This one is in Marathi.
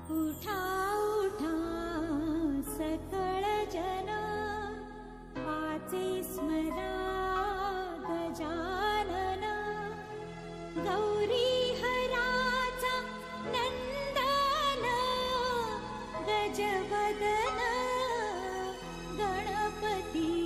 उठा उठा सकळ जन, वाचे स्मरा गजानन. गौरी हराचा नंदन, गजवदन गणपती